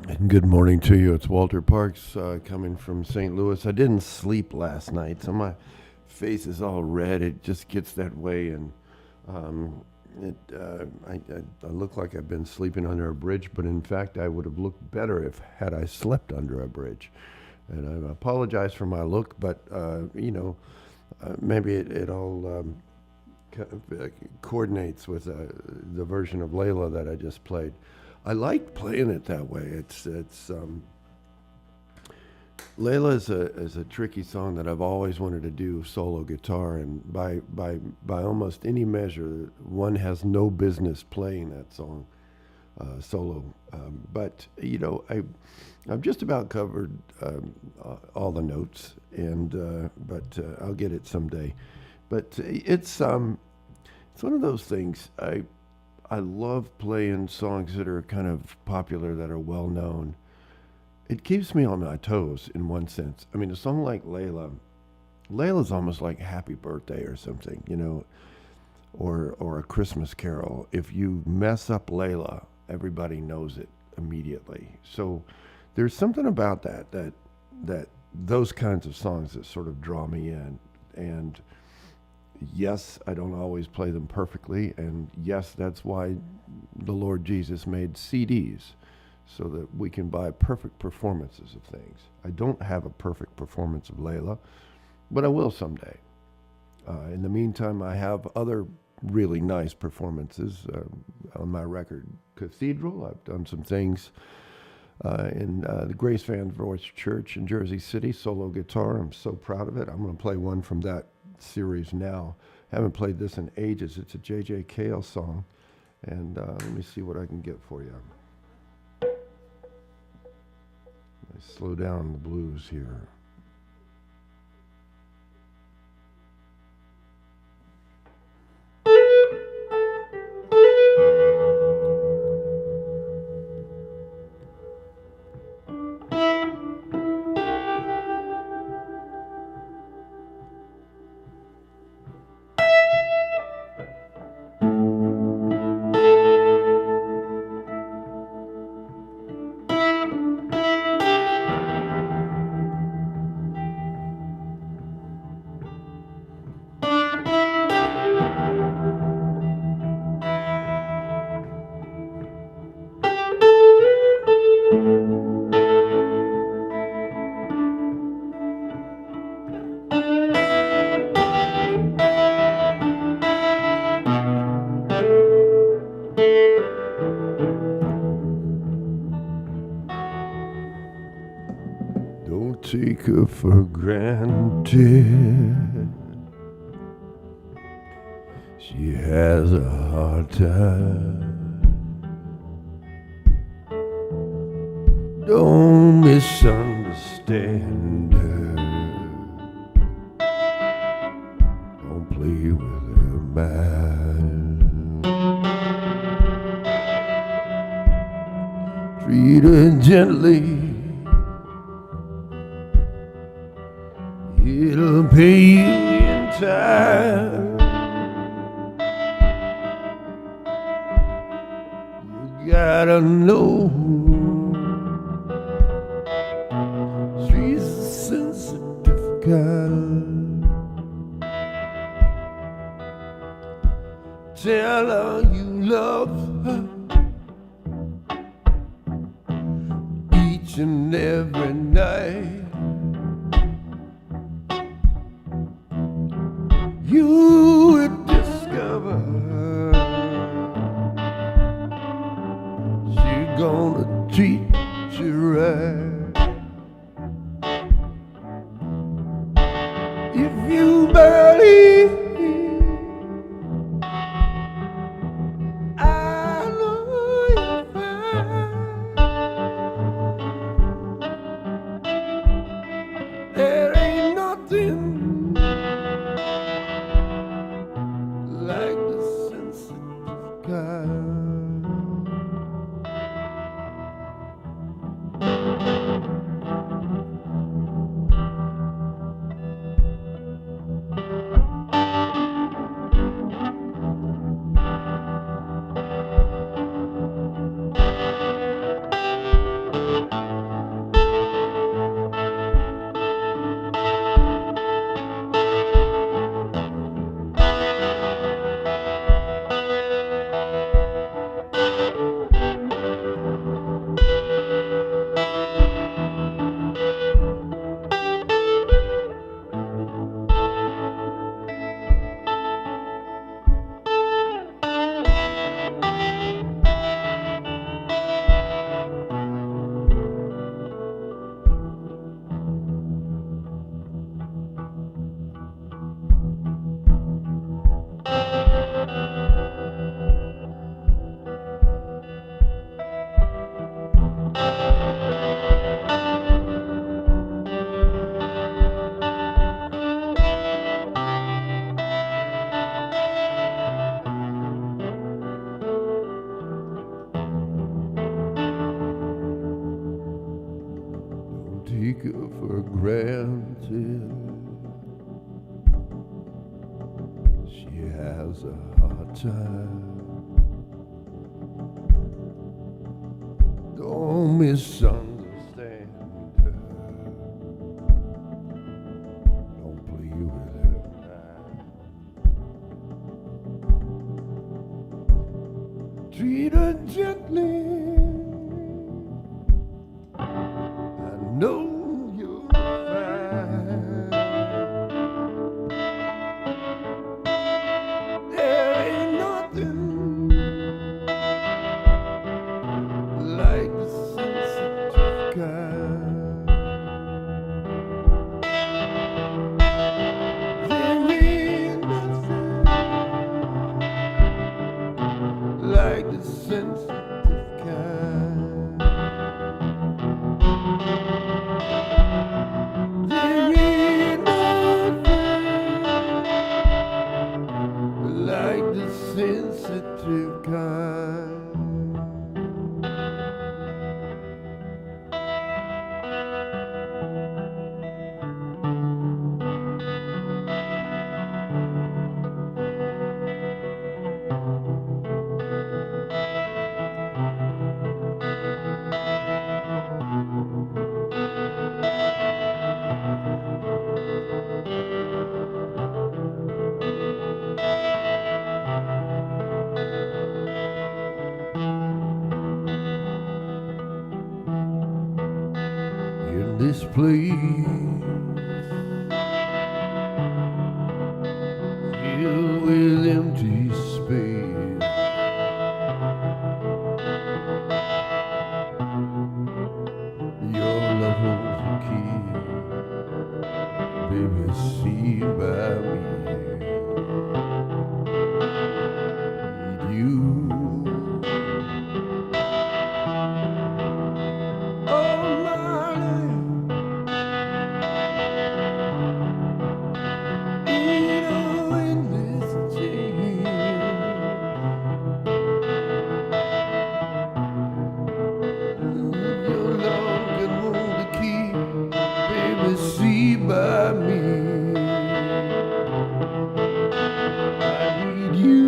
And good morning to you. It's Walter Parks coming from St. Louis. I didn't sleep last night, so my face is all red. It just gets that way, and um, I look like I've been sleeping under a bridge. But in fact, I would have looked better if had I slept under a bridge. And I apologize for my look, but maybe it all coordinates with the version of Layla that I just played. I like playing it that way. It's Layla is a tricky song that I've always wanted to do solo guitar, and by almost any measure, one has no business playing that song solo. But I've just about covered all the notes, and but I'll get it someday. But it's one of those things. I love playing songs that are kind of popular, that are well known. It keeps me on my toes in one sense. I mean, a song like Layla's almost like Happy Birthday or something, or a Christmas Carol. If you mess up Layla, everybody knows it immediately. So there's something about that those kinds of songs that sort of draw me in. And yes, I don't always play them perfectly, and yes, that's why the Lord Jesus made CDs, so that we can buy perfect performances of things. I don't have a perfect performance of Layla, but I will someday. In the meantime, I have other really nice performances on my record, Cathedral. I've done some things in the Grace Van Voice Church in Jersey City, solo guitar. I'm so proud of it. I'm going to play one from that series now. Haven't played this in ages. It's a J.J. Cale song, and let me see what I can get for you. I slow down the blues here. Don't take her for granted. She has a hard time. Don't misunderstand her. Don't play with her mind. Treat her gently. It'll pay you in time. You gotta know she's a sensitive kind. Tell her you love her each and every night. You would discover she's gonna treat you right. If you believe, I know you'll find there ain't nothing like the sensitive kind. Take her for granted. She has a hard time. Don't misunderstand her. Don't play with her now. Treat her gently. No, you're fine. There ain't nothing like the sensitive kind. There ain't nothing like the sensitive kind. Sensitive kind. In this place, filled with empty space, your love holds the key, baby, see by me. Need you. See by me, I need you.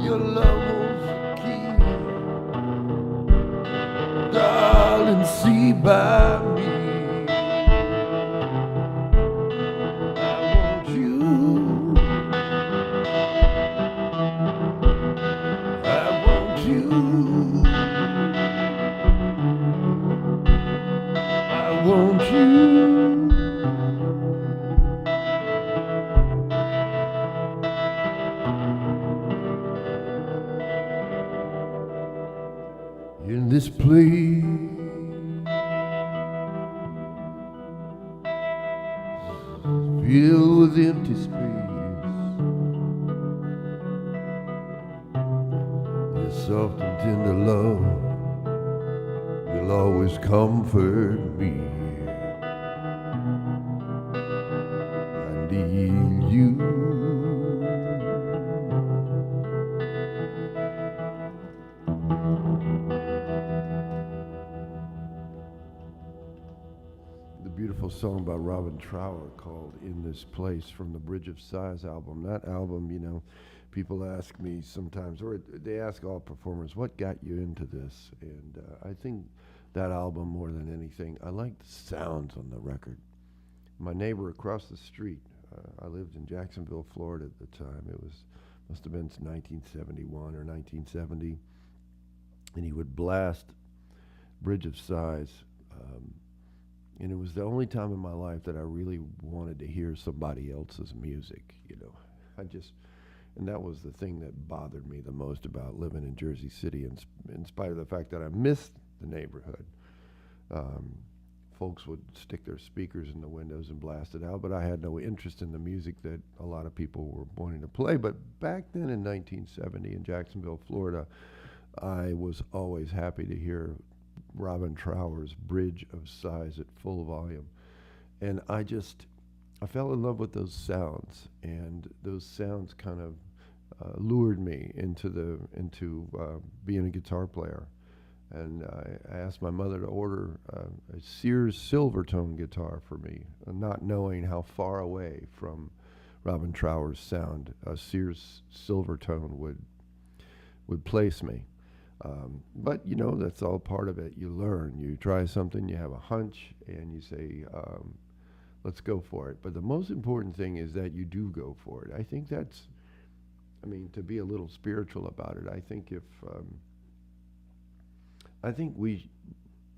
Your love was the key, darling, see by me. I want you, I want you, I want you. In this place, filled with empty space. Your soft and tender love will always comfort me. I need you. The beautiful song by Robin Trower called In This Place from the Bridge of Sighs album. That album, you know, people ask me sometimes, or they ask all performers, what got you into this? And I think that album more than anything, I like the sounds on the record. My neighbor across the street, I lived in Jacksonville, Florida at the time. It must have been 1971 or 1970. And he would blast Bridge of Sighs. And it was the only time in my life that I really wanted to hear somebody else's music, you know. And that was the thing that bothered me the most about living in Jersey City, in spite of the fact that I missed the neighborhood. Folks would stick their speakers in the windows and blast it out, but I had no interest in the music that a lot of people were wanting to play. But back then in 1970 in Jacksonville, Florida, I was always happy to hear Robin Trower's Bridge of Sighs at full volume. And I fell in love with those sounds, and those sounds kind of lured me into being a guitar player. And I asked my mother to order a Sears Silvertone guitar for me, not knowing how far away from Robin Trower's sound a Sears Silvertone would place me. But, you know, that's all part of it. You learn. You try something, you have a hunch, and you say, let's go for it. But the most important thing is that you do go for it. I think to be a little spiritual about it, I think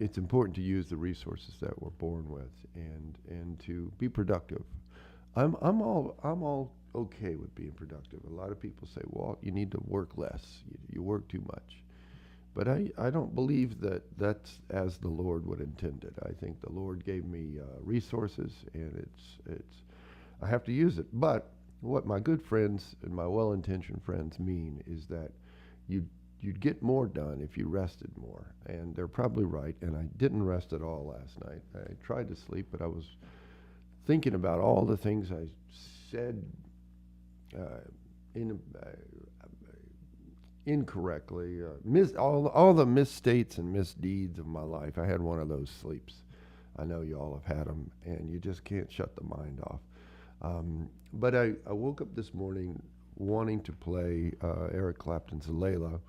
it's important to use the resources that we're born with and to be productive. I'm all okay with being productive. A lot of people say, well, you need to work less. You work too much. But I don't believe that that's as the Lord would intend it. I think the Lord gave me resources, and I have to use it. But what my good friends and my well-intentioned friends mean is that you'd get more done if you rested more. And they're probably right, and I didn't rest at all last night. I tried to sleep, but I was thinking about all the things I said incorrectly, all the misstates and misdeeds of my life. I had one of those sleeps. I know you all have had them, and you just can't shut the mind off. But I woke up this morning wanting to play Eric Clapton's Layla,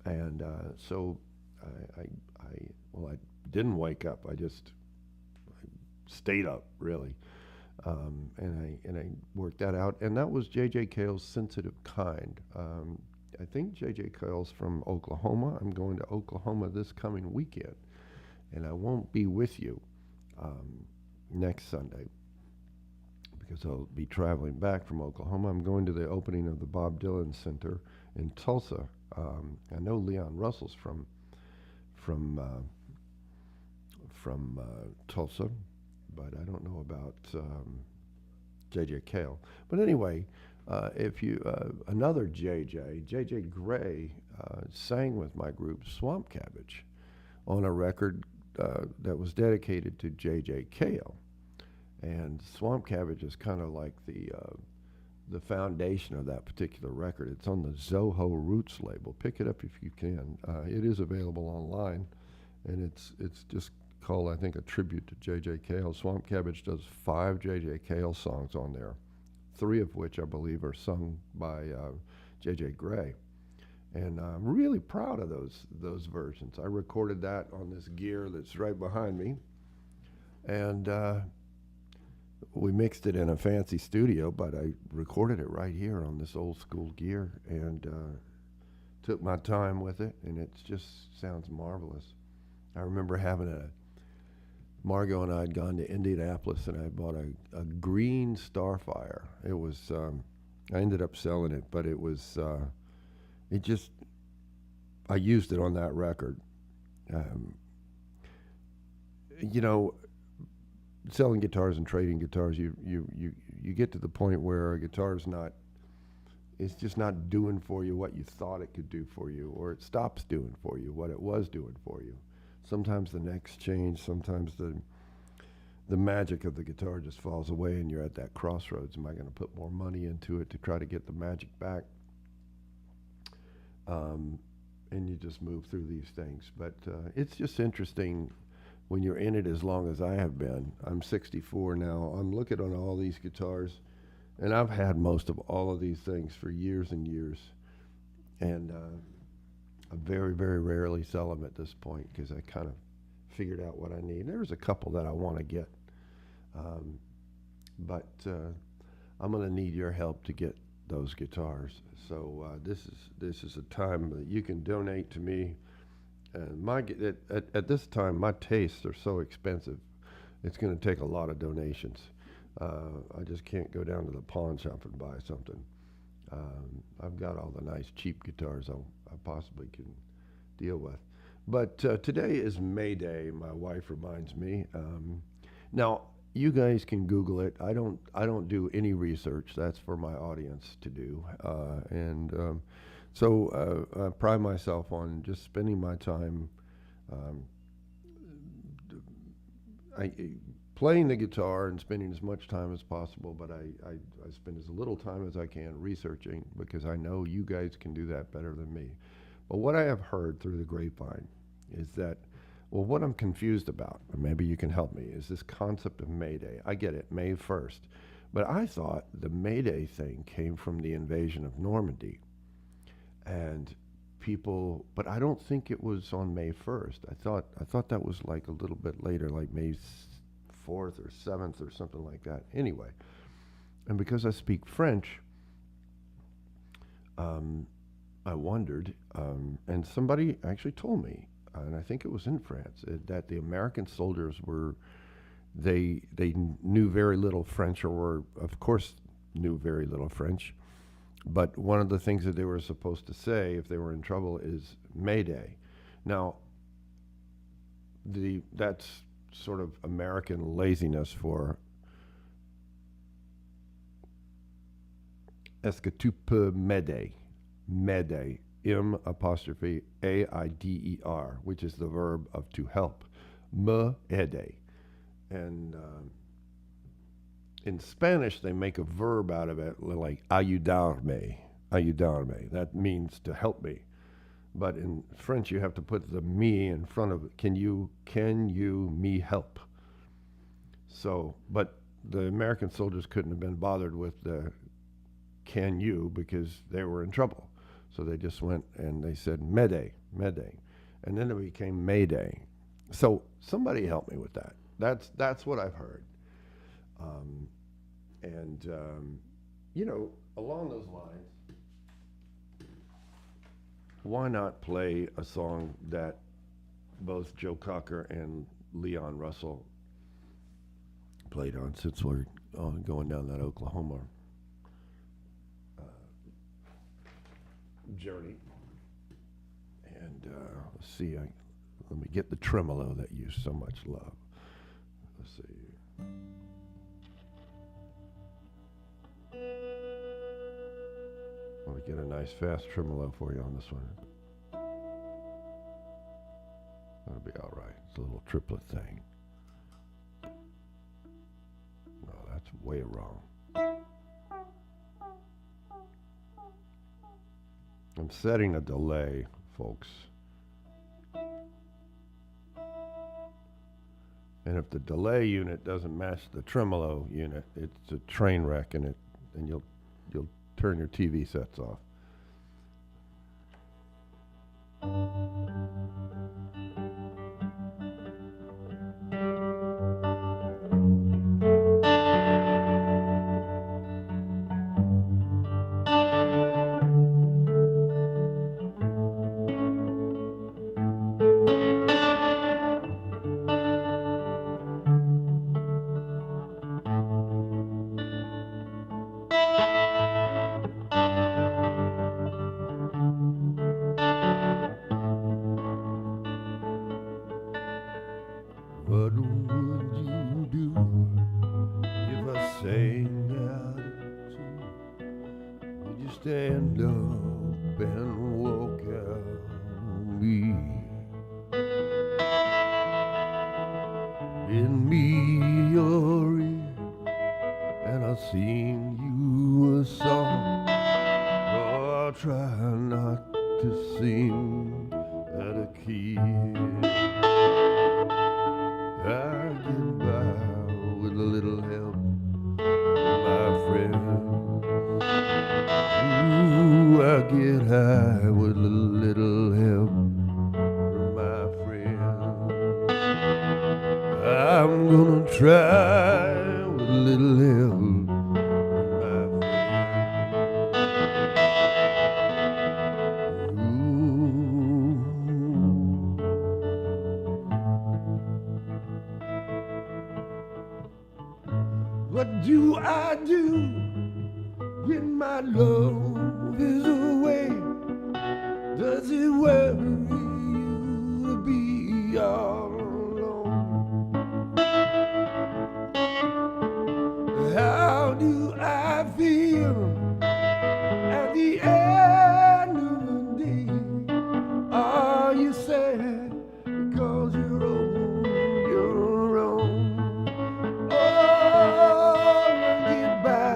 and so I didn't wake up. I stayed up, really, and I worked that out. And that was J.J. Cale's Sensitive Kind. I think J.J. Cale's from Oklahoma. I'm going to Oklahoma this coming weekend, and I won't be with you next Sunday because I'll be traveling back from Oklahoma. I'm going to the opening of the Bob Dylan Center in Tulsa. I know Leon Russell's from Tulsa, but I don't know about J.J. Cale. But anyway, another J.J. Gray, sang with my group Swamp Cabbage on a record that was dedicated to J.J. Cale. And Swamp Cabbage is kind of like the foundation of that particular record. It's on the Zoho Roots label. Pick it up if you can. It is available online, and it's just called, I think, a tribute to J.J. Cale. Swamp Cabbage does 5 J.J. Cale songs on there, 3 of which I believe are sung by J.J. Gray. And I'm really proud of those versions. I recorded that on this gear that's right behind me. And we mixed it in a fancy studio, but I recorded it right here on this old school gear and took my time with it, and it just sounds marvelous. I remember Margot and I had gone to Indianapolis, and I bought a green Starfire. It was, I ended up selling it, but it was, I used it on that record. selling guitars and trading guitars, you get to the point where a guitar's not, it's just not doing for you what you thought it could do for you, or it stops doing for you what it was doing for you. Sometimes the necks change, sometimes the magic of the guitar just falls away, and you're at that crossroads. Am I going to put more money into it to try to get the magic back? And you just move through these things. But it's just interesting when you're in it as long as I have been. I'm 64 now. I'm looking on all these guitars, and I've had most of all of these things for years and years. And I very, very rarely sell them at this point because I kind of figured out what I need. There's a couple that I want to get. But I'm going to need your help to get those guitars. So this is a time that you can donate to me. And at this time, my tastes are so expensive. It's going to take a lot of donations. I just can't go down to the pawn shop and buy something. I've got all the nice cheap guitars I possibly can deal with. But today is May Day. My wife reminds me. Now, you guys can Google it. I don't do any research. That's for my audience to do. So I pride myself on just spending my time playing the guitar and spending as much time as possible, but I spend as little time as I can researching, because I know you guys can do that better than me. But what I have heard through the grapevine is that, well, what I'm confused about, and maybe you can help me, is this concept of May Day. I get it, May 1st. But I thought the May Day thing came from the invasion of Normandy. And but I don't think it was on May 1st. I thought that was like a little bit later, like May 4th or 7th or something like that. Anyway, and because I speak French, I wondered, and somebody actually told me, and I think it was in France, that the American soldiers they knew very little French, or were, of course, knew very little French. But one of the things that they were supposed to say if they were in trouble is Mayday. Now, that's sort of American laziness for est-ce que tu peux m'aider? M'aider. M''AIDER, which is the verb of to help. M'aider. And in Spanish, they make a verb out of it, like ayudarme. Ayudarme. That means to help me. But in French, you have to put the me in front of it. Can you me help? So, but the American soldiers couldn't have been bothered with the can you, because they were in trouble. So they just went and they said Mayday, Mayday. And then it became Mayday. So somebody help me with that. That's what I've heard. Along those lines, why not play a song that both Joe Cocker and Leon Russell played on, since we're going down that Oklahoma journey? And let's see, let me get the tremolo that you so much love. Let's see. Let me get a nice fast tremolo for you on this one. That'll be all right. It's a little triplet thing. No, that's way wrong. I'm setting a delay, folks. And if the delay unit doesn't match the tremolo unit, it's a train wreck, and you'll turn your TV sets off. What would you do stand up and walk out on me. In me your ear, and I'll sing you a song. Oh, I'll try not to sing at a key. I get by with a little help from my friends. Ooh, I get high with a little help from my friends. I'm gonna try with a little help from my friends. Ooh. What do I do when my love is away? Does it worry you to be all alone? How do I feel at the end of the day? Are you sad because you're on your own? Oh, I get by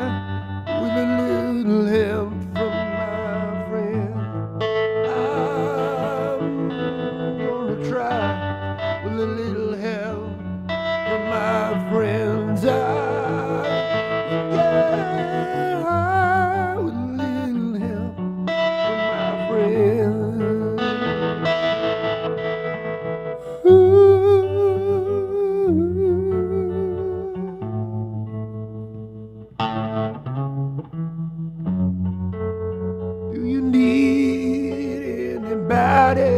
with a little help from my friend. I'm gonna try with a little help from my friends. Yeah, with a little help from my friends. Do you need anybody?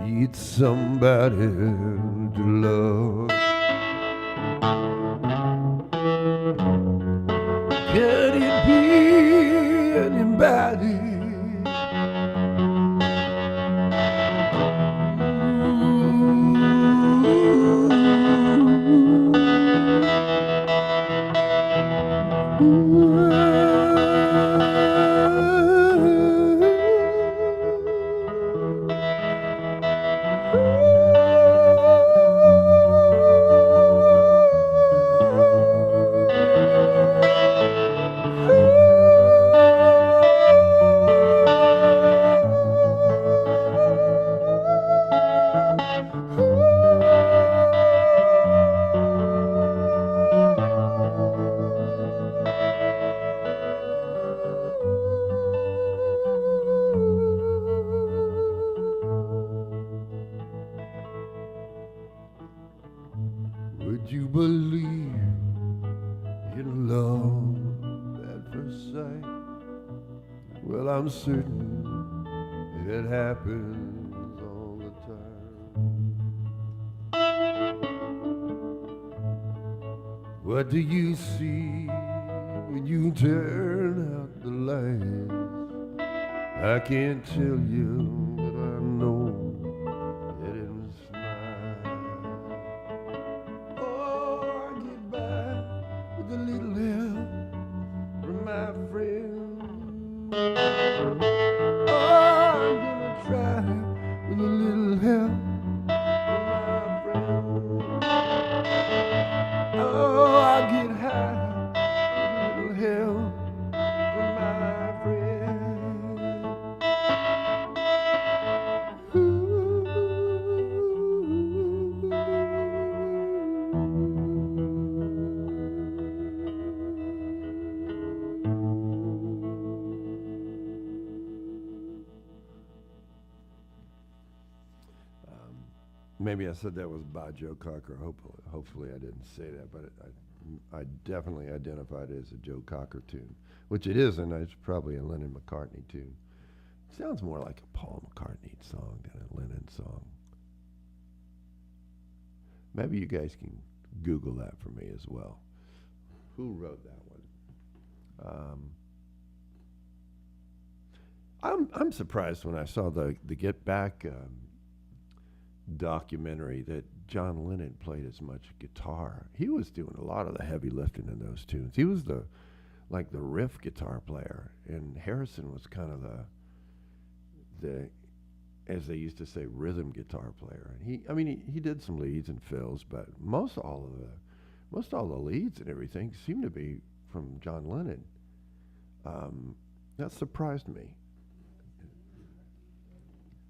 Need somebody to love. Can it be anybody? Would you believe in love at first sight? Well, I'm certain it happens all the time. What do you see when you turn out the lights? I can't tell you, but I know that it was mine. Oh, I get by with a little help from my friends. Oh, I'm gonna try with a little help from my friends. Oh, I get high with a little help from my friends. Maybe I said that was by Joe Cocker. Hopefully I didn't say that, but I definitely identified it as a Joe Cocker tune, which it isn't. It's probably a Lennon McCartney tune. Sounds more like a Paul McCartney song than a Lennon song. Maybe you guys can Google that for me as well. Who wrote that one? I'm surprised when I saw the Get Back documentary that John Lennon played as much guitar. He was doing a lot of the heavy lifting in those tunes. He was the like the riff guitar player, and Harrison was kind of the as they used to say, rhythm guitar player. And he did some leads and fills, but most all the leads and everything seemed to be from John Lennon. That surprised me.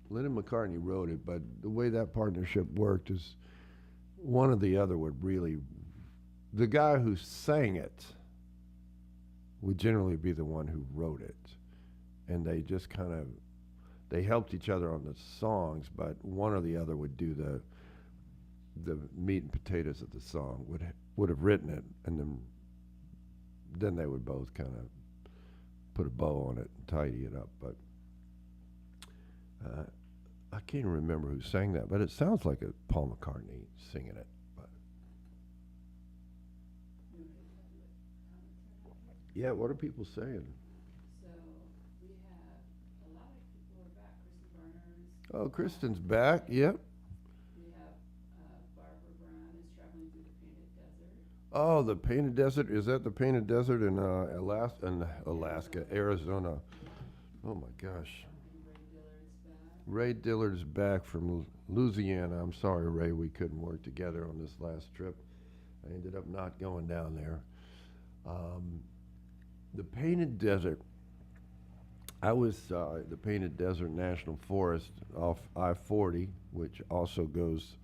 Lennon McCartney wrote it, but the way that partnership worked is one or the other would really, the guy who sang it would generally be the one who wrote it. And they just kind of, they helped each other on the songs, but one or the other would do the meat and potatoes of the song, would have written it, and then they would both kind of put a bow on it and tidy it up. But I can't remember who sang that, but it sounds like a Paul McCartney singing it. But yeah, what are people saying? So we have a lot of people are back. Kristen Barner's. Oh, Kristen's back. Yep. We have Barbara Brown is traveling through the Painted Desert. Oh, the Painted Desert. Is that the Painted Desert in Alaska, Arizona? Oh my gosh. Ray Dillard's back from Louisiana. I'm sorry, Ray, we couldn't work together on this last trip. I ended up not going down there. The Painted Desert. I was the Painted Desert National Forest off I-40, which also goes,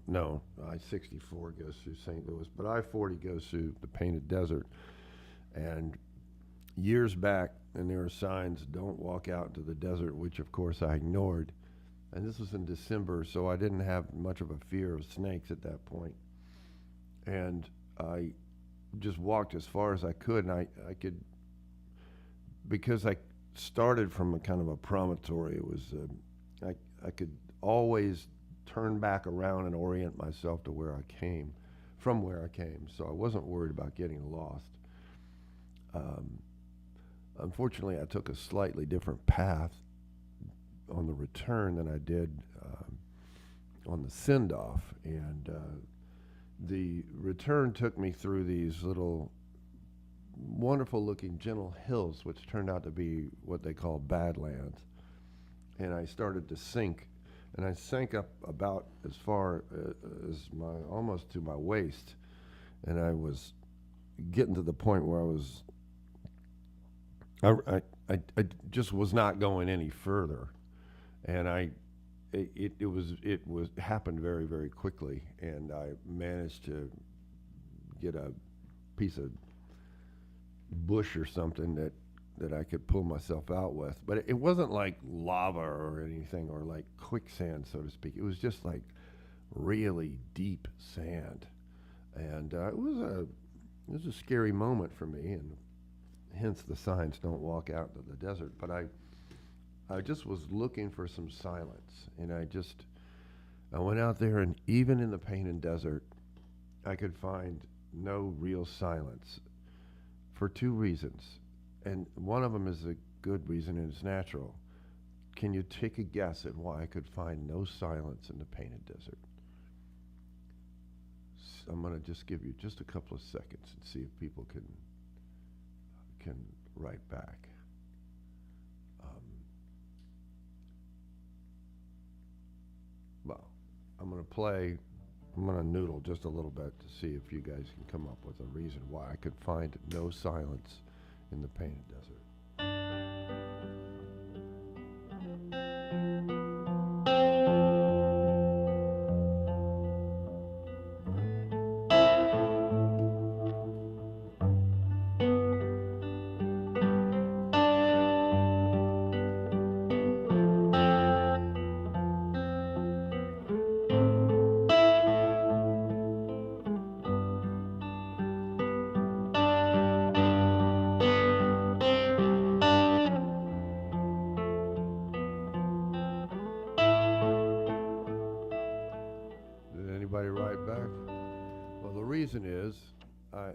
no, I-64 goes through St. Louis, but I-40 goes through the Painted Desert. And years back, and there were signs, don't walk out into the desert, which of course I ignored. And this was in December, so I didn't have much of a fear of snakes at that point. And I just walked as far as I could, and I could, because I started from a kind of a promontory, it was, I could always turn back around and orient myself to where I came, from where I came. So I wasn't worried about getting lost. Unfortunately, I took a slightly different path on the return than I did on the send-off. And the return took me through these little wonderful-looking gentle hills, which turned out to be what they call badlands. And I started to sink, and I sank up about as far as almost to my waist. And I was getting to the point where I just was not going any further, and it happened very, very quickly, and I managed to get a piece of bush or something that I could pull myself out with. But it wasn't like lava or anything, or like quicksand, so to speak. It was just like really deep sand, and it was a scary moment for me, and hence the signs, don't walk out into the desert. But I just was looking for some silence, and I went out there, and even in the Painted Desert, I could find no real silence for two reasons. And one of them is a good reason, and it's natural. Can you take a guess at why I could find no silence in the Painted Desert? So I'm going to just give you just a couple of seconds and see if people can write back. Well, I'm going to noodle just a little bit to see if you guys can come up with a reason why I could find no silence in the Painted Desert.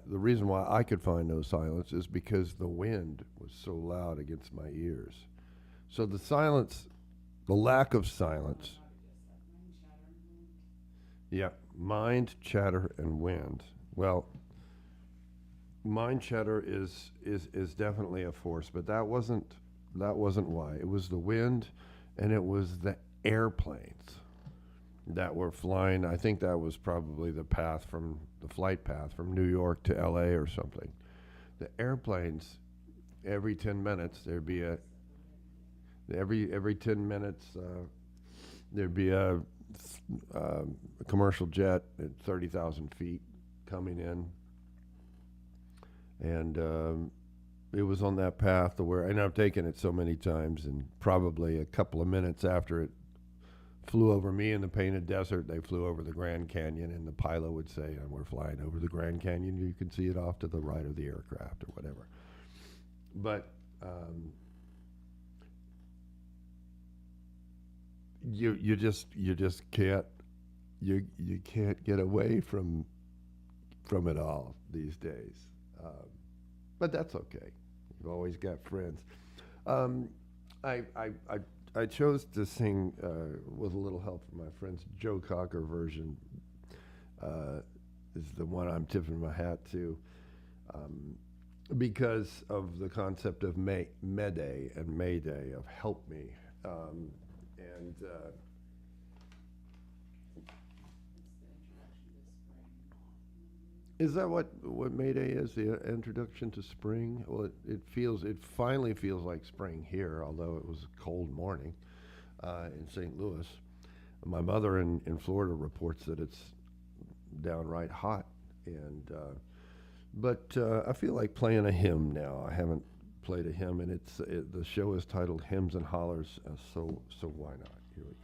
The reason why I could find no silence is because the wind was so loud against my ears. So the silence, the lack of silence. Yeah, mind, chatter, and wind. Well, mind chatter is definitely a force, but that wasn't why. It was the wind, and it was the airplanes that were flying. I think that was probably the flight path from New York to L.A. or something. The airplanes, every 10 minutes every 10 minutes there'd be a commercial jet at 30,000 feet coming in, and it was on that path to where, and I've taken it so many times, and probably a couple of minutes after it flew over me in the Painted Desert, they flew over the Grand Canyon, and the pilot would say, "We're flying over the Grand Canyon. You can see it off to the right of the aircraft," or whatever. But you just can't get away from it all these days. But that's okay. You've always got friends. I chose to sing with a little help from my friends. Joe Cocker version is the one I'm tipping my hat to, because of the concept of Mayday and Mayday, of help me. And is that what Mayday is? The introduction to spring? Well, it finally feels like spring here, although it was a cold morning in St. Louis. My mother in Florida reports that it's downright hot, and but I feel like playing a hymn now. I haven't played a hymn, and the show is titled Hymns and Hollers, so why not? Here we go.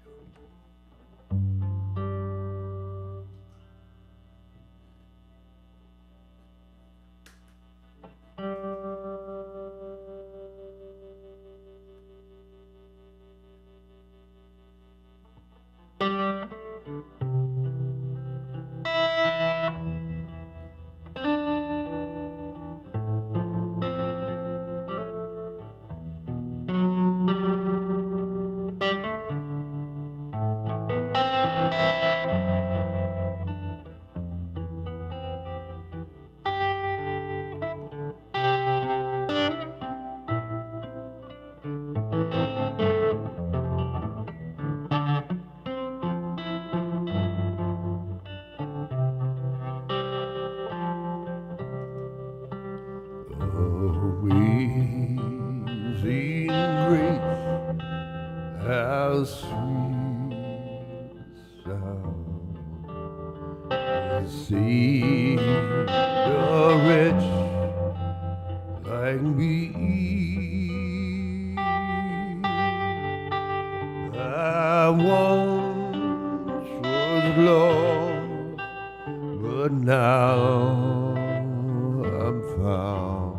Amazing grace, how sweet sound the Savior wretch like me. I once was lost, but now I'm found.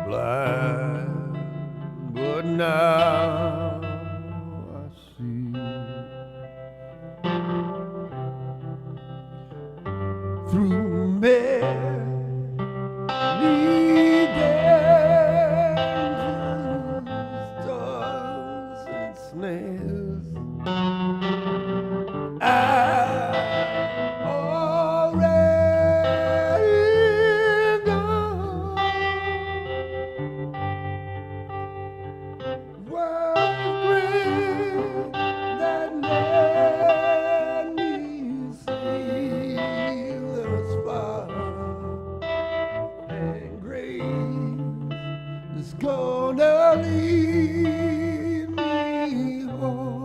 Blind, but now I see. Through many dangers, storms, and snares, I already gone. Was great that made me see thus far, and grace is gonna lead me home.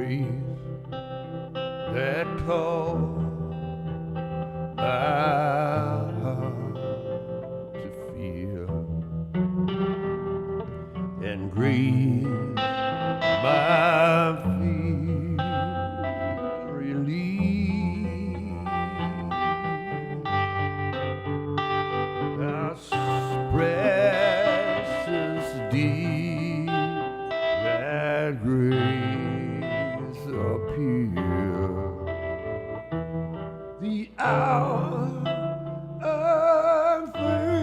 grace that called my heart to fear, and grace my fear relieved. How precious deep that grace appear. The hour of first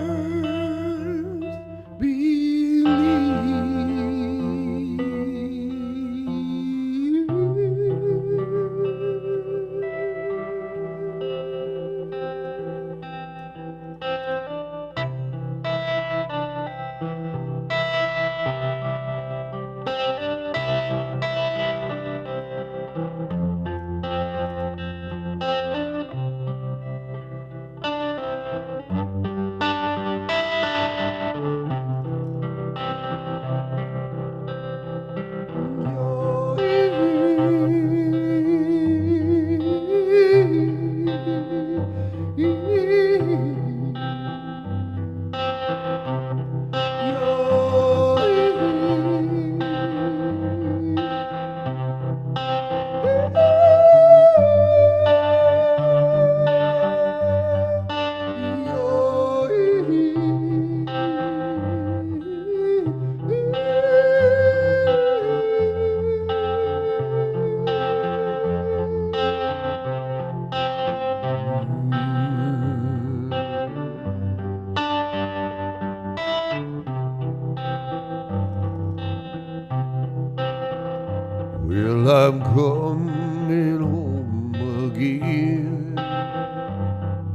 Well, I'm coming home again.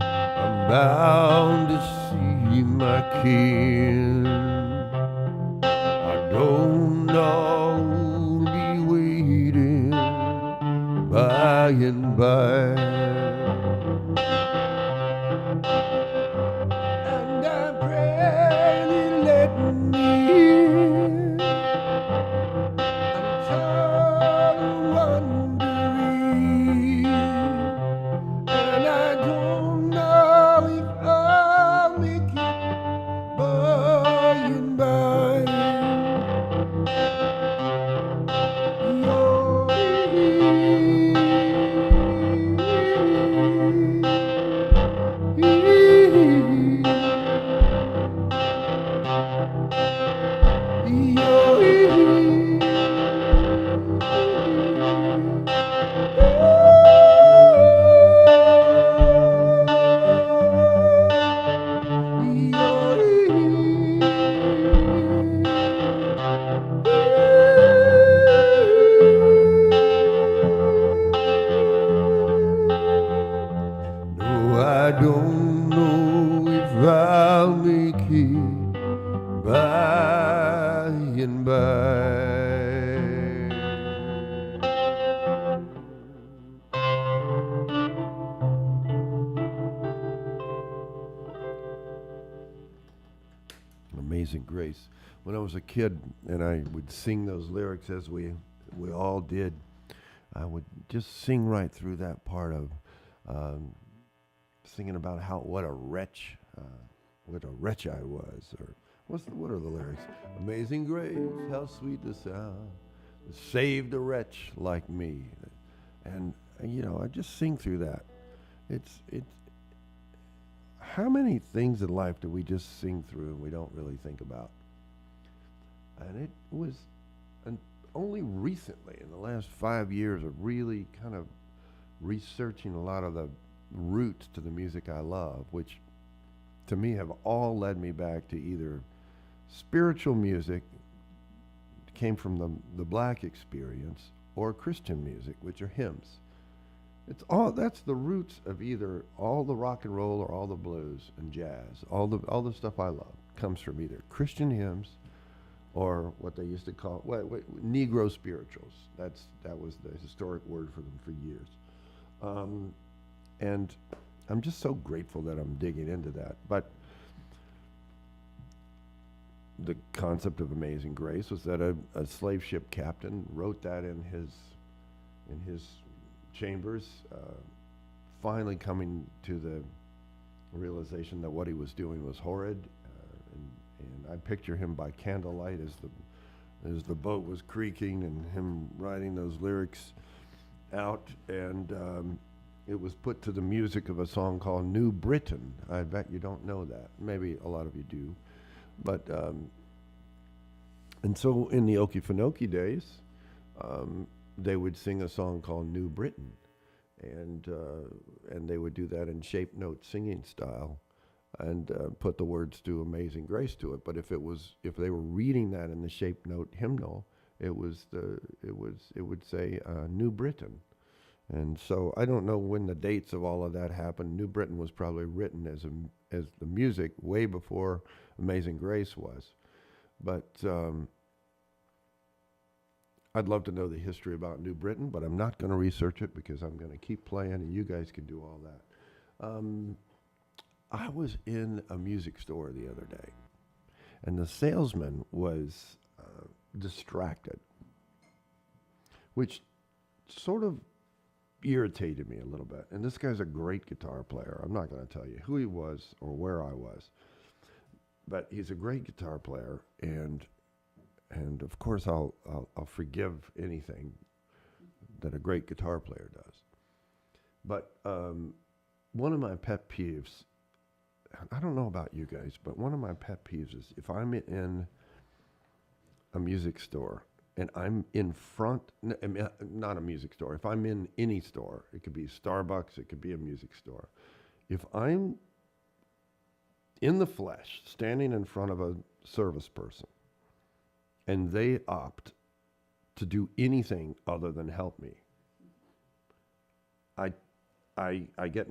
I'm bound to see my kin. I don't know who'll be waiting by and by. And I pray you let me in. And I don't know if I'll make it by and by. No, I don't know if I'll make it by and by. Amazing Grace. When I was a kid and I would sing those lyrics as we all did, I would just sing right through that part of singing about what a wretch I was, or what are the lyrics? Amazing grace, how sweet the sound, saved a wretch like me, and I just sing through that. It's how many things in life do we just sing through and we don't really think about? And it was only recently, in the last 5 years, of really kind of researching a lot of the roots to the music I love, which to me have all led me back to either spiritual music, came from the black experience, or Christian music, which are hymns. That's the roots of either all the rock and roll or all the blues and jazz. All the stuff I love comes from either Christian hymns or what they used to call Negro spirituals. That was the historic word for them for years. And I'm just so grateful that I'm digging into that. But the concept of Amazing Grace was that a slave ship captain wrote that in in his chambers, finally coming to the realization that what he was doing was horrid. And I picture him by candlelight as the boat was creaking and him writing those lyrics out. And it was put to the music of a song called New Britain. I bet you don't know that. Maybe a lot of you do. But, and so in the Okefenokee days, they would sing a song called New Britain. And they would do that in shape note singing style and put the words to Amazing Grace to it. But if they were reading that in the shape note hymnal, it would say New Britain. And so I don't know when the dates of all of that happened. New Britain was probably written as the music way before Amazing Grace was. But I'd love to know the history about New Britain, but I'm not going to research it because I'm going to keep playing and you guys can do all that. I was in a music store the other day and the salesman was distracted, which sort of irritated me a little bit. And this guy's a great guitar player. I'm not going to tell you who he was or where I was, but he's a great guitar player, and of course I'll forgive anything that a great guitar player does. But one of my pet peeves, I don't know about you guys, but one of my pet peeves is if I'm in a music store and I'm in front, not a music store, if I'm in any store, it could be Starbucks, it could be a music store. If I'm in the flesh, standing in front of a service person, and they opt to do anything other than help me, I get,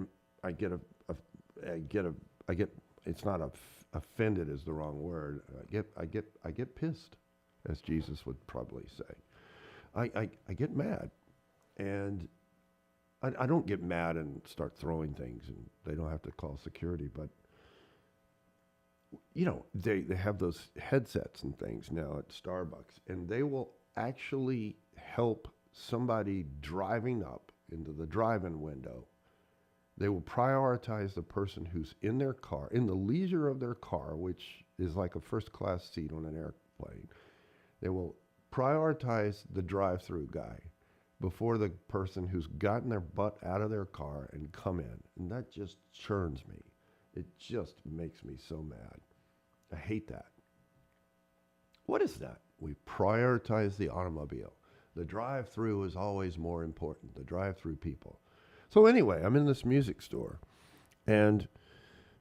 it's not offended is the wrong word. I get pissed, as Jesus would probably say. I get mad, and I don't get mad and start throwing things, and they don't have to call security, but you know, they have those headsets and things now at Starbucks, and they will actually help somebody driving up into the drive-in window. They will prioritize the person who's in their car, in the leisure of their car, which is like a first-class seat on an airplane. They will prioritize the drive-through guy before the person who's gotten their butt out of their car and come in. And that just churns me. It just makes me so mad. I hate that. What is that? We prioritize the automobile. The drive-through is always more important, the drive-through people. So anyway, I'm in this music store, and,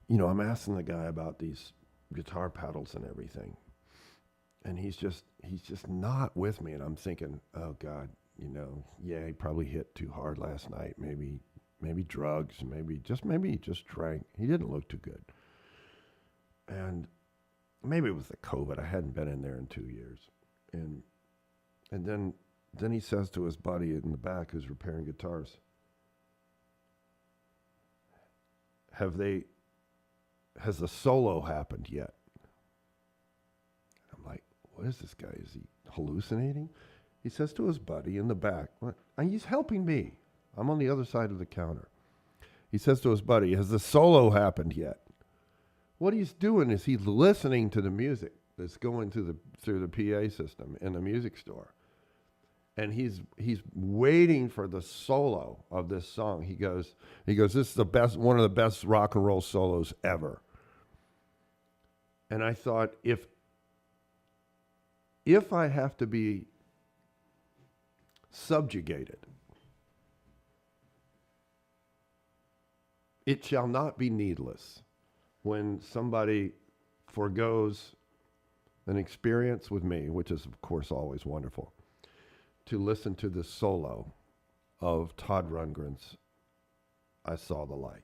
you know, I'm asking the guy about these guitar pedals and everything. And he's just not with me. And I'm thinking, oh God, you know, yeah, he probably hit too hard last night. Maybe drugs, maybe he just drank. He didn't look too good. And maybe it was the COVID. I hadn't been in there in 2 years. And then he says to his buddy in the back who's repairing guitars, has the solo happened yet? And I'm like, what is this guy? Is he hallucinating? He says to his buddy in the back, and he's helping me. I'm on the other side of the counter. He says to his buddy, has the solo happened yet? What he's doing is he's listening to the music that's going through the PA system in the music store. And he's waiting for the solo of this song. He goes, this is one of the best rock and roll solos ever. And I thought, if I have to be subjugated, it shall not be needless when somebody forgoes an experience with me, which is of course always wonderful, to listen to the solo of Todd Rundgren's I Saw the Light.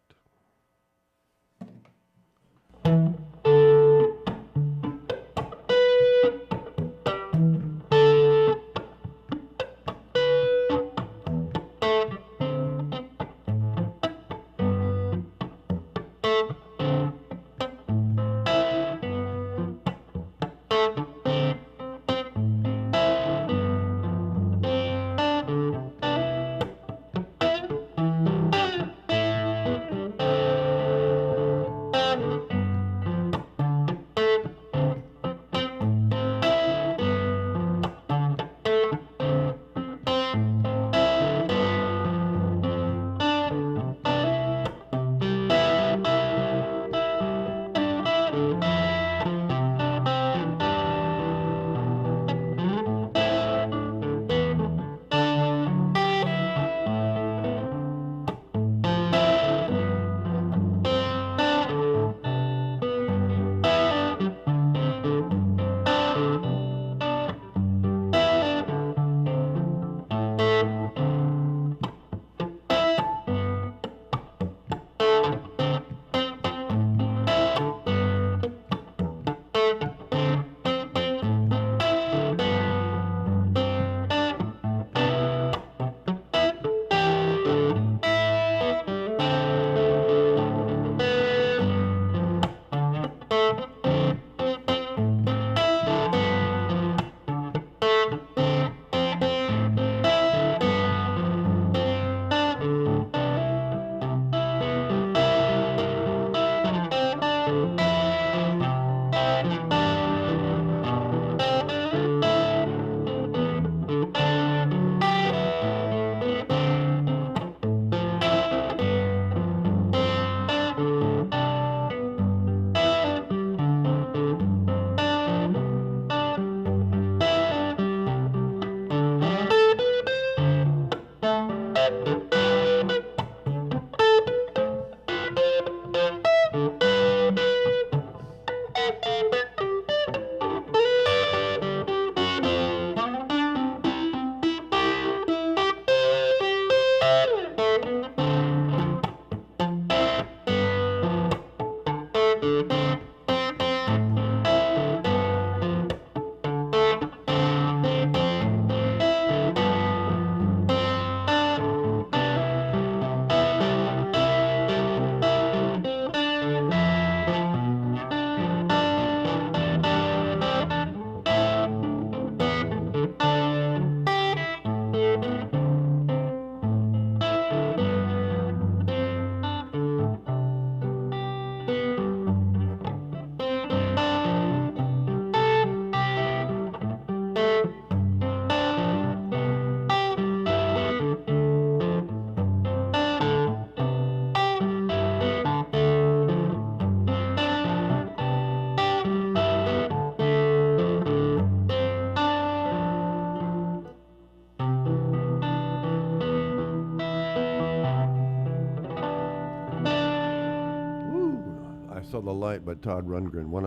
I Saw the Light by Todd Rundgren, one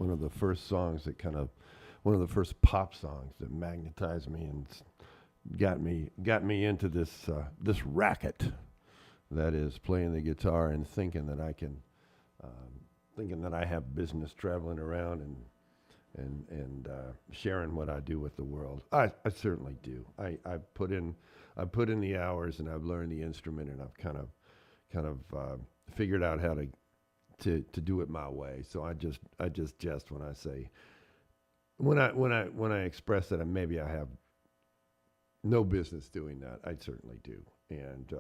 of the first songs that one of the first pop songs that magnetized me and got me into this racket that is playing the guitar and thinking that I have business traveling around and sharing what I do with the world. I certainly do. I put in the hours and I've learned the instrument and I've kind of figured out how to do it my way. So I just jest when I say when I express that maybe I have no business doing that. I certainly do, and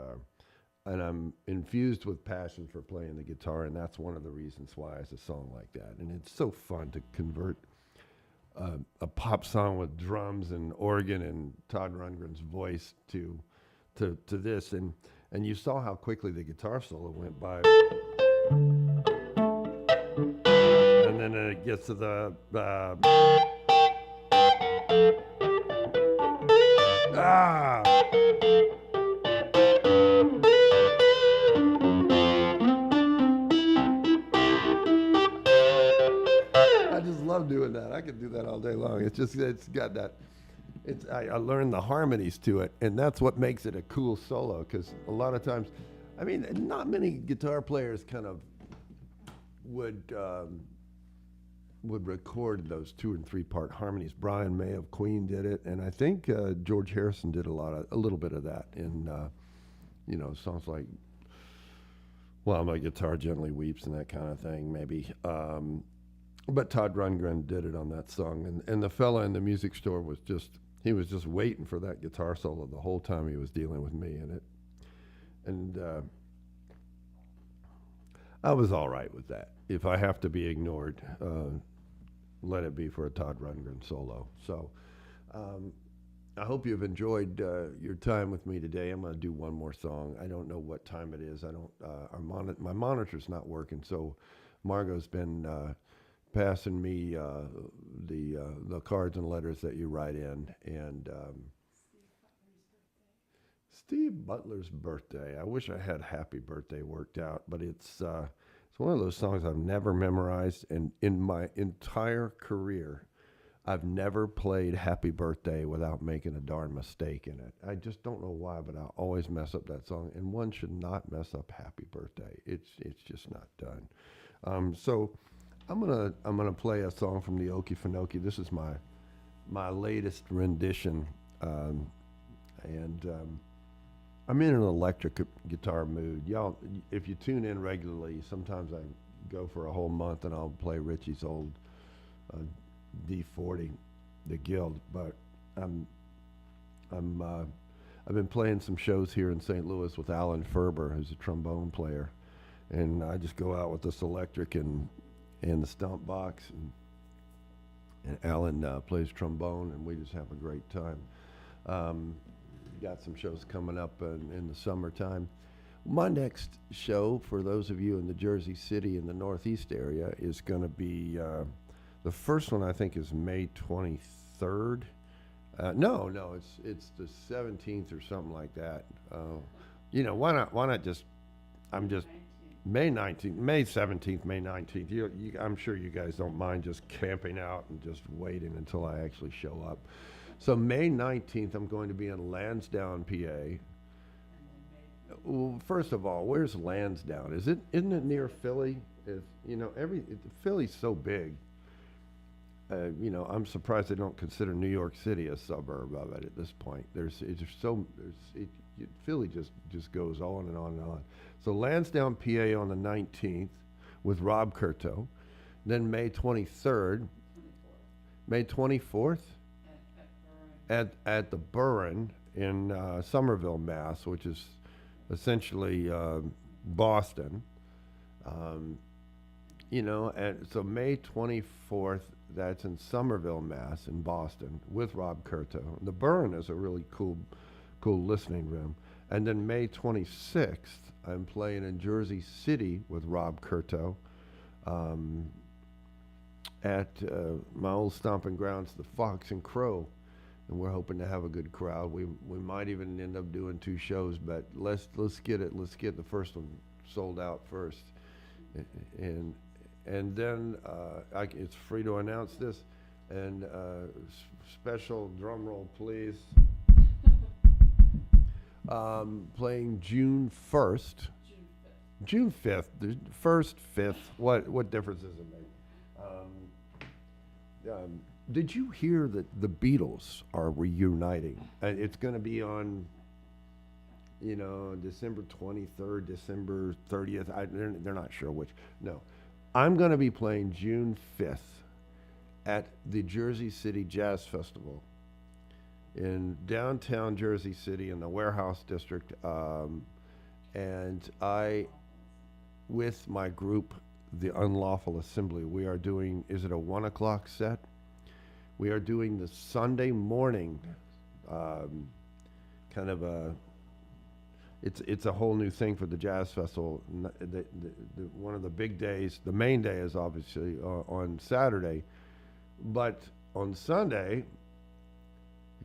I'm infused with passion for playing the guitar, and that's one of the reasons why it's a song like that. And it's so fun to convert a pop song with drums and organ and Todd Rundgren's voice to this, and you saw how quickly the guitar solo went by. And then it gets to the I just love doing that. I could do that all day long. It's got that. I learned the harmonies to it, and that's what makes it a cool solo. Because a lot of times, I mean, not many guitar players kind of would record those 2 and 3 part harmonies. Brian May of Queen did it, and I think George Harrison did a little bit of that in songs like "While My Guitar Gently Weeps" and that kind of thing, maybe. But Todd Rundgren did it on that song, and the fella in the music store was just waiting for that guitar solo the whole time he was dealing with me in it, and I was all right with that. If I have to be ignored, let it be for a Todd Rundgren solo. So I hope you've enjoyed your time with me today. I'm going to do one more song. I don't know what time it is. My monitor's not working, so Margot's been passing me the cards and letters that you write in, and Steve Butler's birthday. I wish I had "Happy Birthday" worked out, but it's one of those songs I've never memorized, and in my entire career, I've never played "Happy Birthday" without making a darn mistake in it. I just don't know why, but I always mess up that song, and one should not mess up "Happy Birthday." It's just not done. So I'm gonna play a song from the Okefenokee. This is my latest rendition, and I'm in an electric guitar mood. Y'all, if you tune in regularly, sometimes I go for a whole month, and I'll play Richie's old uh, D40, the Guild. But I'm I'm I've been playing some shows here in St. Louis with Alan Ferber, who's a trombone player, and I just go out with this electric and the stump box, and Alan plays trombone, and we just have a great time. Um, got some shows coming up in the summertime. My next show, for those of you in the Jersey City and the Northeast area, is going to be the first one. I think is May 23rd. No, it's the 17th or something like that. Why not just? I'm just May 19th, May 17th, May 19th. I'm sure you guys don't mind just camping out and just waiting until I actually show up. So May 19th, I'm going to be in Lansdowne, PA. Well, first of all, where's Lansdowne? Isn't it near Philly? Philly's so big. I'm surprised they don't consider New York City a suburb of it at this point. Philly just goes on and on and on. So Lansdowne, PA on the 19th with Rob Curto. Then May 23rd, May 24th at the Burren in Somerville, Mass, which is essentially Boston. And so May 24th, that's in Somerville, Mass, in Boston, with Rob Curto. The Burn is a really cool listening room. And then May 26th, I'm playing in Jersey City with Rob Curto at my old stomping grounds, the Fox and Crow. And we're hoping to have a good crowd. We might even end up doing 2 shows, but let's get the first one sold out first. And then it's free to announce this, and special drum roll, please. Playing June 1st. June 5th. The 1st, 5th. What difference does it make? Did you hear that the Beatles are reuniting? It's going to be on, December 23rd, December 30th. They're not sure which. No. I'm going to be playing June 5th at the Jersey City Jazz Festival in downtown Jersey City in the Warehouse District. And I, with my group, the Unlawful Assembly, we are doing, is it a 1 o'clock set? We are doing the Sunday morning, kind of a, it's a whole new thing for the Jazz Festival. One of the big days, the main day is obviously on Saturday, but on Sunday,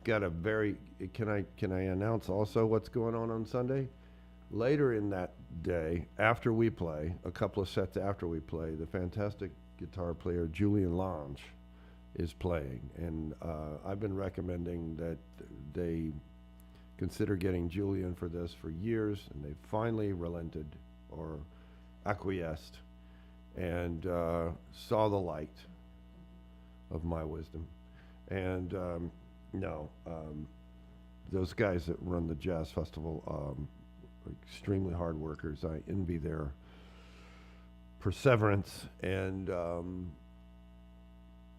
got a very, can I announce also what's going on Sunday? Later in that day, after we play, a couple of sets after we play, the fantastic guitar player Julian Lange is playing, and I've been recommending that they consider getting Julian for this for years, and they finally relented or acquiesced and saw the light of my wisdom. And those guys that run the Jazz Festival are extremely hard workers. I envy their perseverance and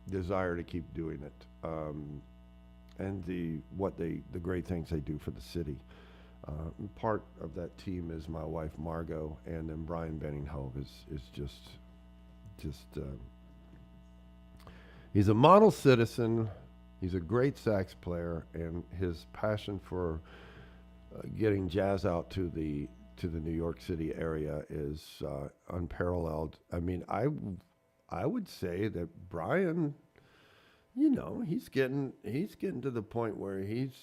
desire to keep doing it, and the great things they do for the city. Part of that team is my wife Margot, and then Brian Benninghove is just he's a model citizen. He's a great sax player, and his passion for getting jazz out to the New York City area is unparalleled. I mean, I would say that Brian, he's getting to the point where he's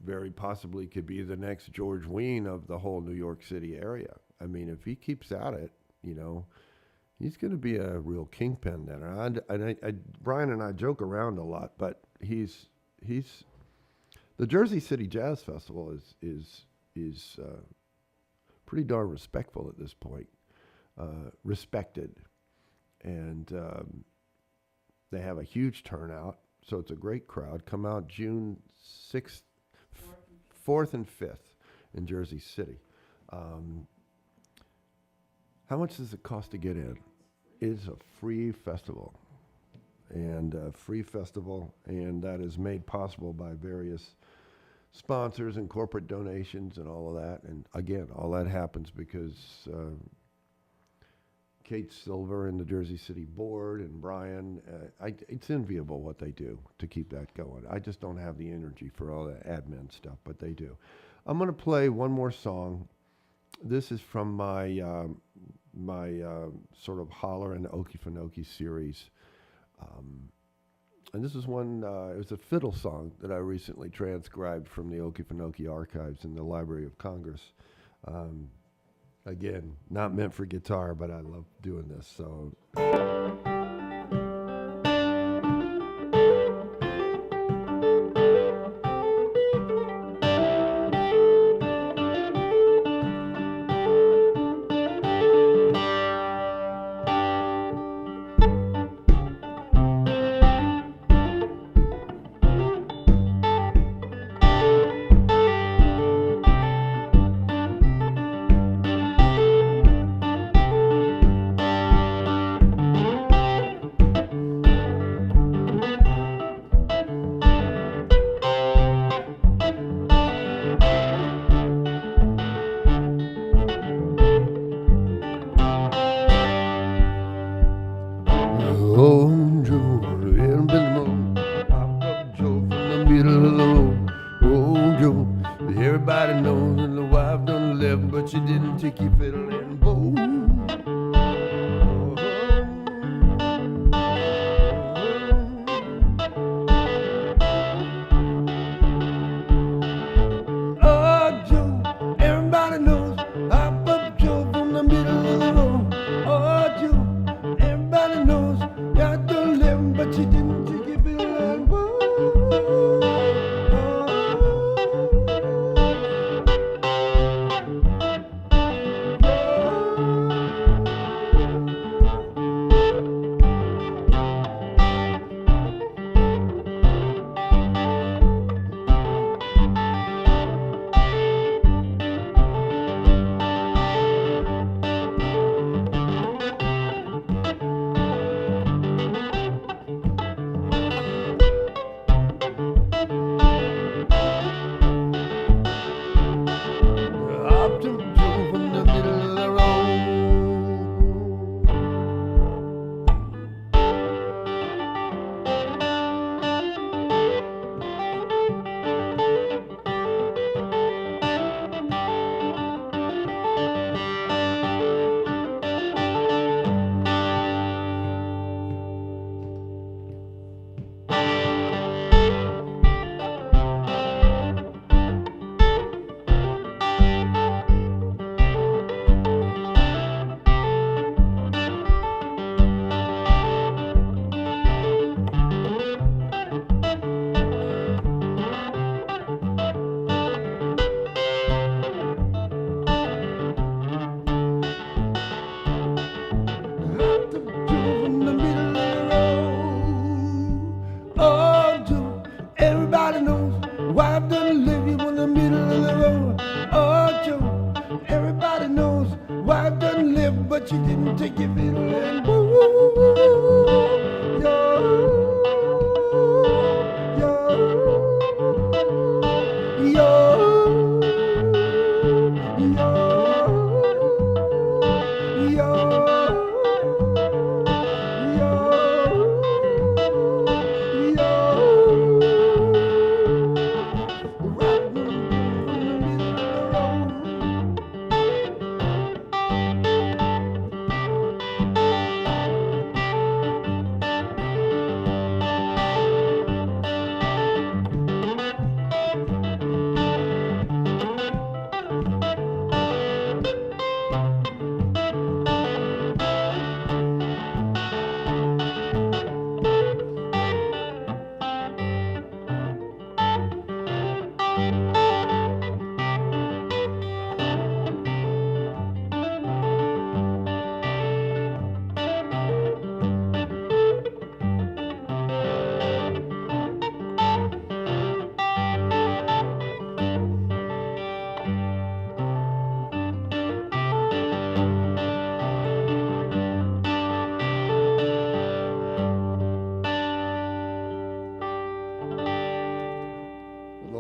very possibly could be the next George Wein of the whole New York City area. I mean, if he keeps at it, he's going to be a real kingpin then. And Brian and I joke around a lot, but he's the Jersey City Jazz Festival is pretty darn respectful at this point, respected. And they have a huge turnout, so it's a great crowd. Come out June 6th, 4th and 5th in Jersey City. How much does it cost to get in? is a free festival. And and that is made possible by various sponsors and corporate donations and all of that. And again, all that happens because Kate Silver and the Jersey City Board and Brian, it's enviable what they do to keep that going. I just don't have the energy for all that admin stuff, but they do. I'm going to play one more song. This is from my sort of Holler and Okefenokee series. And this is one, it was a fiddle song that I recently transcribed from the Okefenokee archives in the Library of Congress. Again, not meant for guitar, but I love doing this, so. Oh, Joe, Joe from the middle of the road. Oh, Joe, everybody knows that the wife done left, but she didn't take your fiddle and bow. Oh, Joe, everybody knows hop up Joe from the middle of the road. Oh, Joe, everybody knows got the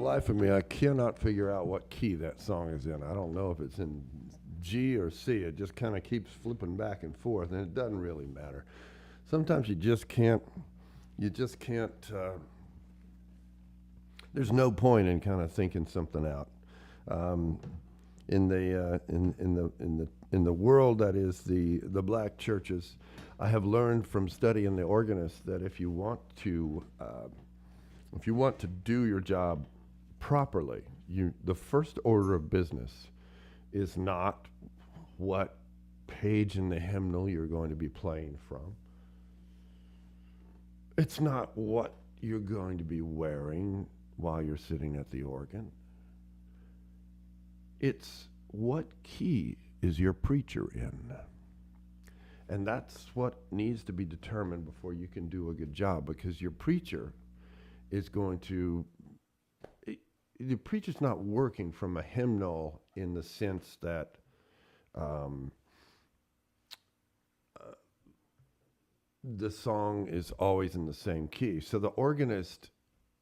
life of me, I cannot figure out what key that song is in. I don't know if it's in G or C. It just kind of keeps flipping back and forth, and it doesn't really matter. Sometimes you just can't. There's no point in kind of thinking something out. In the world that is the black churches, I have learned from studying the organist that if you want to do your job properly, the first order of business is not what page in the hymnal you're going to be playing from. It's not what you're going to be wearing while you're sitting at the organ. It's what key is your preacher in? And that's what needs to be determined before you can do a good job, because your preacher is going to, the preacher's not working from a hymnal in the sense that the song is always in the same key. So the organist,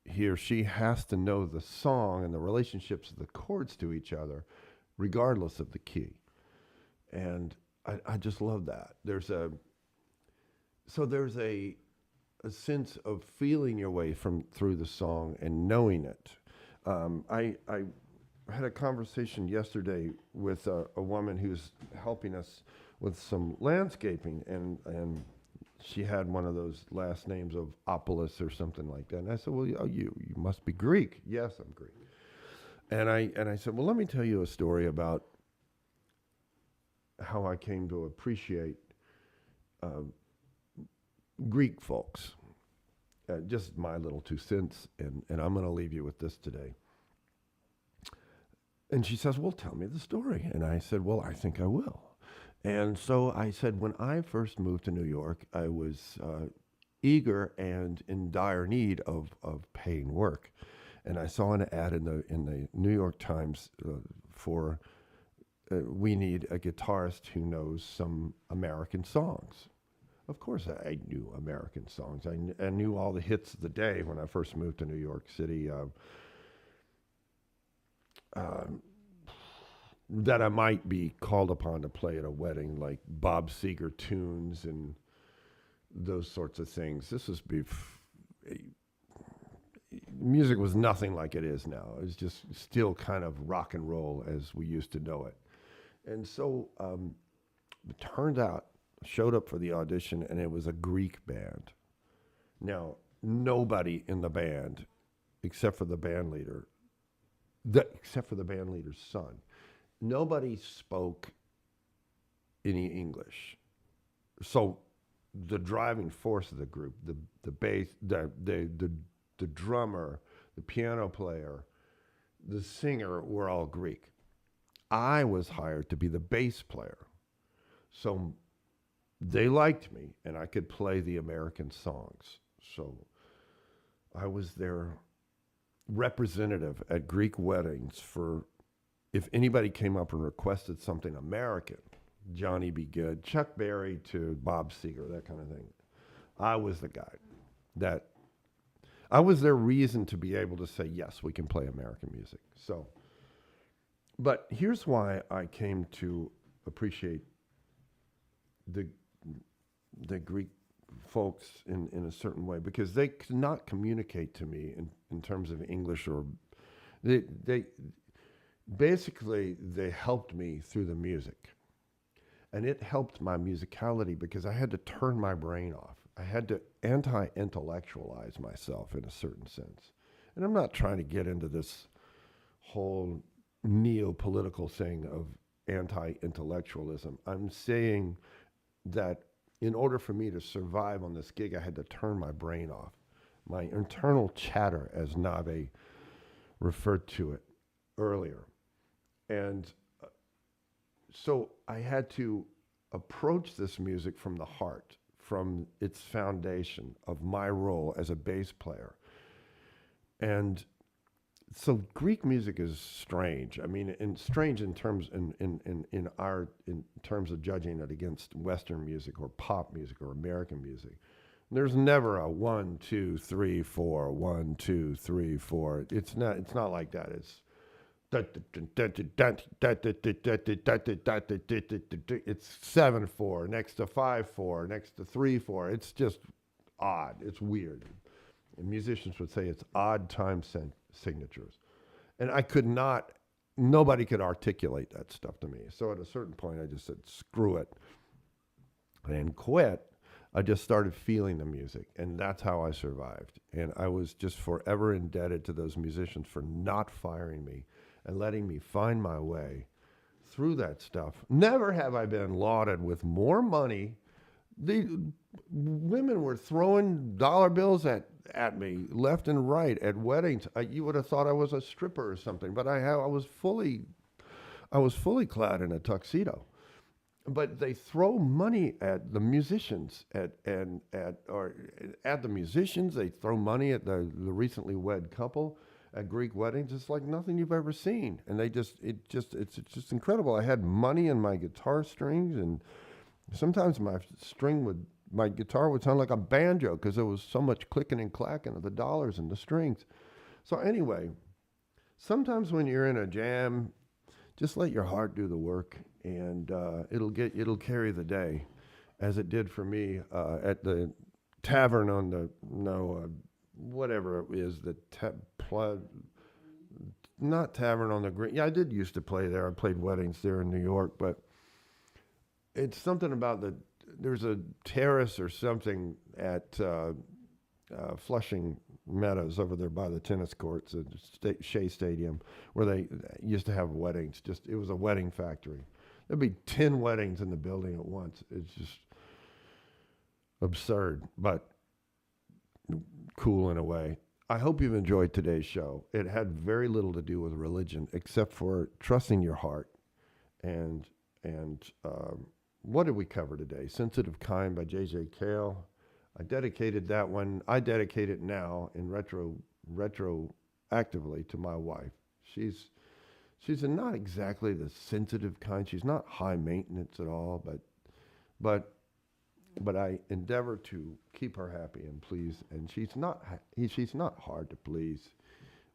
he or she has to know the song and the relationships of the chords to each other, regardless of the key. And I just love that. There's a sense of feeling your way through the song and knowing it. I had a conversation yesterday with a woman who's helping us with some landscaping, and she had one of those last names of Opolis or something like that. And I said, well, you must be Greek. Yes, I'm Greek. And I said, well, let me tell you a story about how I came to appreciate Greek folks. Just my little 2 cents, and I'm going to leave you with this today. And she says, well, tell me the story. And I said, well, I think I will. And so I said, when I first moved to New York, I was eager and in dire need of paying work. And I saw an ad in the New York Times for we need a guitarist who knows some American songs. Of course, I knew American songs. I knew all the hits of the day when I first moved to New York City. That I might be called upon to play at a wedding, like Bob Seger tunes and those sorts of things. This was music was nothing like it is now. It was just still kind of rock and roll as we used to know it. And so it turned out, showed up for the audition, and it was a Greek band. Now, nobody in the band, except for the band leader, except for the band leader's son, nobody spoke any English. So the driving force of the group, the bass, the drummer, the piano player, the singer were all Greek. I was hired to be the bass player. So they liked me, and I could play the American songs. So I was their representative at Greek weddings for, if anybody came up and requested something American, Johnny B. Good, Chuck Berry to Bob Seger, that kind of thing. I was the guy I was their reason to be able to say, yes, we can play American music. So, but here's why I came to appreciate the Greek folks in a certain way, because they could not communicate to me in terms of English, or they basically helped me through the music. And it helped my musicality because I had to turn my brain off. I had to anti-intellectualize myself in a certain sense. And I'm not trying to get into this whole neo-political thing of anti-intellectualism. I'm saying that in order for me to survive on this gig, I had to turn my brain off. My internal chatter, as Nave referred to it earlier. And so I had to approach this music from the heart, from its foundation of my role as a bass player. And so Greek music is strange. I mean, strange in terms in terms of judging it against Western music or pop music or American music. There's never a 1, 2, 3, 4, 1, 2, 3, 4. It's not. It's not like that. It's 7/4 next to 5/4 next to 3/4. It's just odd. It's weird. And musicians would say it's odd time signatures. And I could not. Nobody could articulate that stuff to me. So at a certain point, I just said, "Screw it," and quit. I just started feeling the music, and that's how I survived. And I was just forever indebted to those musicians for not firing me and letting me find my way through that stuff. Never have I been lauded with more money. The women were throwing dollar bills at me left and right at weddings. You would have thought I was a stripper or something, but I was fully clad in a tuxedo. But they throw money at the musicians at the musicians. They throw money at the recently wed couple at Greek weddings. It's like nothing you've ever seen, and it's just incredible. I had money in my guitar strings, and sometimes my guitar would sound like a banjo because there was so much clicking and clacking of the dollars and the strings. So anyway, sometimes when you're in a jam, just let your heart do the work, and it'll carry the day, as it did for me at the tavern on the whatever it is, not tavern on the green. Yeah, I did used to play there. I played weddings there in New York, but it's something about there's a terrace or something at Flushing Meadows over there by the tennis courts at Shea Stadium, where they used to have weddings. It was a wedding factory. There'd be 10 weddings in the building at once. It's just absurd, but cool in a way. I hope you've enjoyed today's show. It had very little to do with religion, except for trusting your heart. And what did we cover today? Sensitive Kind by J.J. Cale. I dedicated that one. I dedicate it now in retroactively to my wife. She's not exactly the sensitive kind. She's not high maintenance at all, but I endeavor to keep her happy and pleased. And she's not hard to please,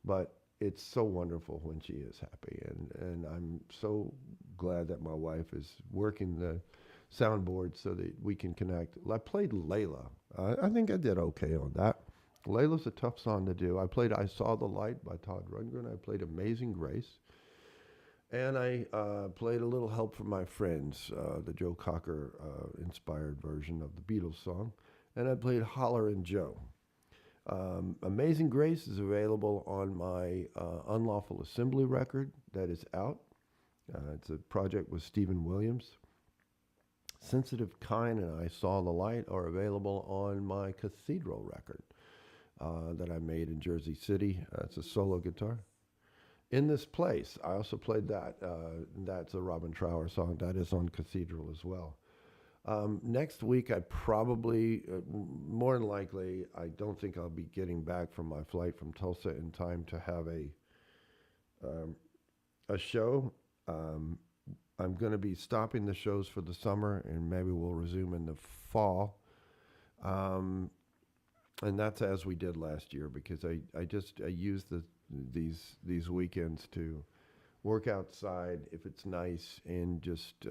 but it's so wonderful when she is happy. And I'm so glad that my wife is working the soundboard so that we can connect. I played Layla. I think I did okay on that. Layla's a tough song to do. I played I Saw the Light by Todd Rundgren. I played Amazing Grace. And I played a little Help from My Friends, the Joe Cocker inspired version of the Beatles song. And I played Holler and Joe. Amazing Grace is available on my Unlawful Assembly record that is out. It's a project with Stephen Williams. Sensitive Kind and I Saw the Light are available on my Cathedral record that I made in Jersey City. It's a solo guitar. In This Place, I also played that. That's a Robin Trower song. That is on Cathedral as well. Next week, I probably, more than likely, I don't think I'll be getting back from my flight from Tulsa in time to have a show. I'm going to be stopping the shows for the summer, and maybe we'll resume in the fall. And that's as we did last year, because I used these weekends to work outside if it's nice, and just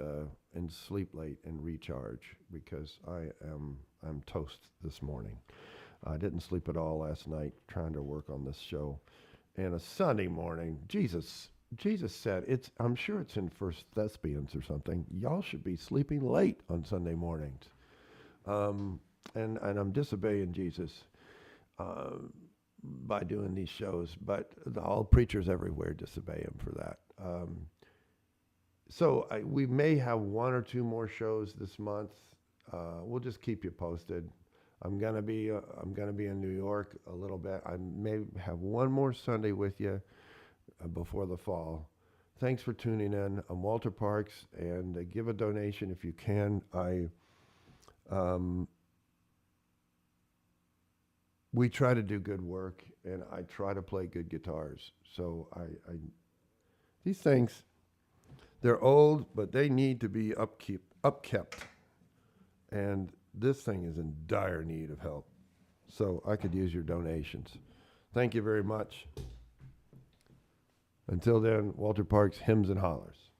and sleep late and recharge, because I'm toast this morning. I didn't sleep at all last night trying to work on this show. And a Sunday morning, Jesus said, I'm sure it's in First Thessalonians or something, y'all should be sleeping late on Sunday mornings. And I'm disobeying Jesus by doing these shows, but all preachers everywhere disobey him for that. So we may have one or two more shows this month. We'll just keep you posted. I'm gonna be in New York a little bit. I may have one more Sunday with you before the fall. Thanks for tuning in. I'm Walter Parks, and give a donation if you can. We try to do good work, and I try to play good guitars. So these things, they're old, but they need to be upkept. And this thing is in dire need of help. So I could use your donations. Thank you very much. Until then, Walter Parks, Hymns and Hollers.